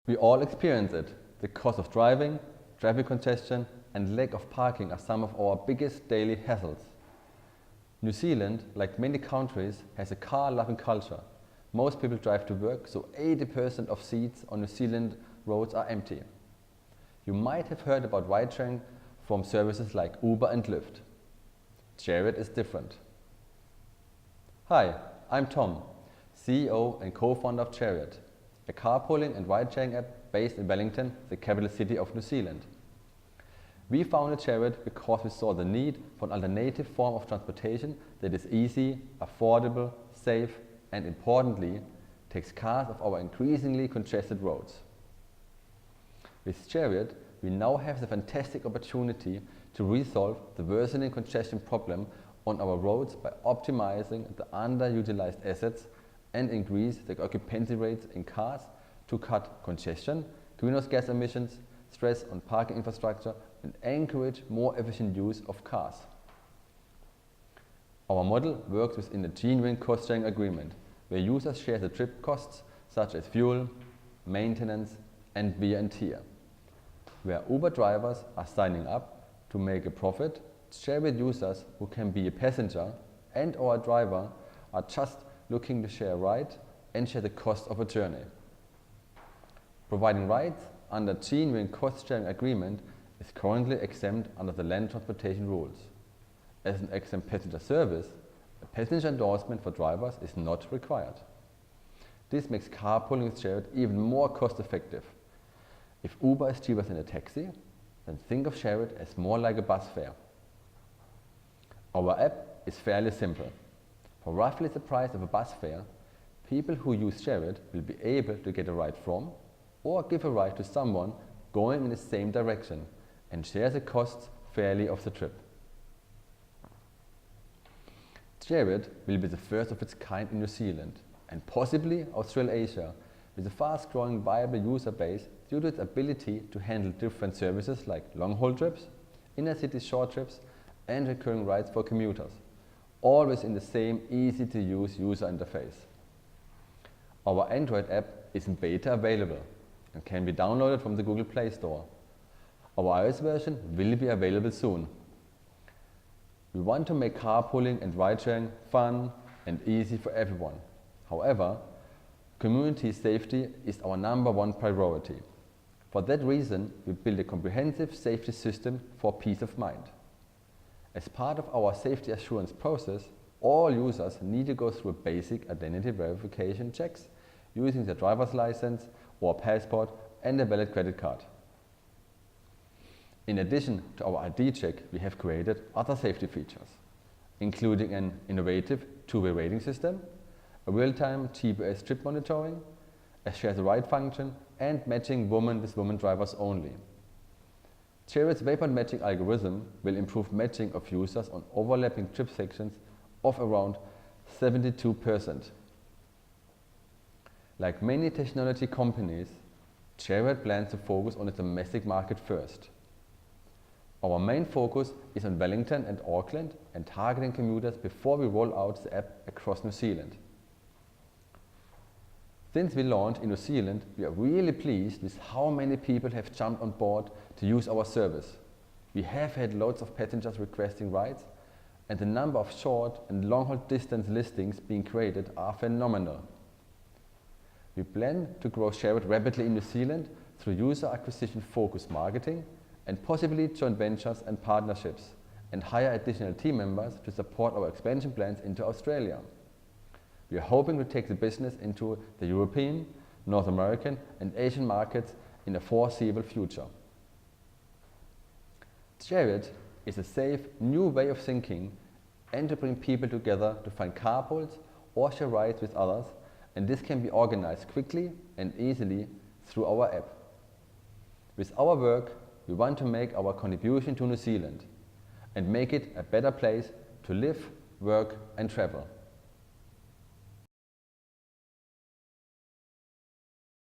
We all experience it. The cost of driving, traffic congestion and lack of parking are some of our biggest daily hassles. New Zealand, like many countries, has a car-loving culture. Most people drive to work, so 80% of seats on New Zealand roads are empty. You might have heard about ride-sharing from services like Uber and Lyft. Chariot is different. Hi, I'm Tom, CEO and co-founder of Chariot, a carpooling and ride-sharing app based in Wellington, the capital city of New Zealand. We founded Chariot because we saw the need for an alternative form of transportation that is easy, affordable, safe, and importantly, takes cars off our increasingly congested roads. With Chariot, we now have the fantastic opportunity to resolve the worsening congestion problem on our roads by optimizing the underutilized assets and increase the occupancy rates in cars to cut congestion, greenhouse gas emissions, stress on parking infrastructure, and encourage more efficient use of cars. Our model works within a genuine cost-sharing agreement, where users share the trip costs such as fuel, maintenance, and wear and tear. Where Uber drivers are signing up to make a profit, Chariot users who can be a passenger and or a driver are just looking to share a ride and share the cost of a journey. Providing rides under genuine cost-sharing agreement is currently exempt under the land transportation rules. As an exempt passenger service, a passenger endorsement for drivers is not required. This makes carpooling with Chariot even more cost-effective. If Uber is cheaper than a taxi, then think of Chariot as more like a bus fare. Our app is fairly simple. For roughly the price of a bus fare, people who use Chariot will be able to get a ride from or give a ride to someone going in the same direction and share the costs fairly of the trip. Chariot will be the first of its kind in New Zealand and possibly Australasia, with a fast-growing viable user base due to its ability to handle different services like long-haul trips, inner-city short trips, and recurring rides for commuters, all within the same easy-to-use user interface. Our Android app is in beta available and can be downloaded from the Google Play Store. Our iOS version will be available soon. We want to make carpooling and ride-sharing fun and easy for everyone. However, community safety is our #1 priority. For that reason, we built a comprehensive safety system for peace of mind. As part of our safety assurance process, all users need to go through basic identity verification checks using their driver's license or passport and a valid credit card. In addition to our ID check, we have created other safety features, including an innovative two-way rating system, a real-time GPS trip monitoring, a share the ride function, and matching women with women drivers only. Chariot's waypoint matching algorithm will improve matching of users on overlapping trip sections of around 72%. Like many technology companies, Chariot plans to focus on its domestic market first. Our main focus is on Wellington and Auckland and targeting commuters before we roll out the app across New Zealand. Since we launched in New Zealand, we are really pleased with how many people have jumped on board to use our service. We have had loads of passengers requesting rides, and the number of short and long-haul distance listings being created are phenomenal. We plan to grow Chariot rapidly in New Zealand through user acquisition-focused marketing and possibly joint ventures and partnerships, and hire additional team members to support our expansion plans into Australia. We are hoping to take the business into the European, North American, and Asian markets in the foreseeable future. Chariot is a safe, new way of thinking and to bring people together to find carpools or share rides with others, and this can be organized quickly and easily through our app. With our work, we want to make our contribution to New Zealand and make it a better place to live, work, and travel.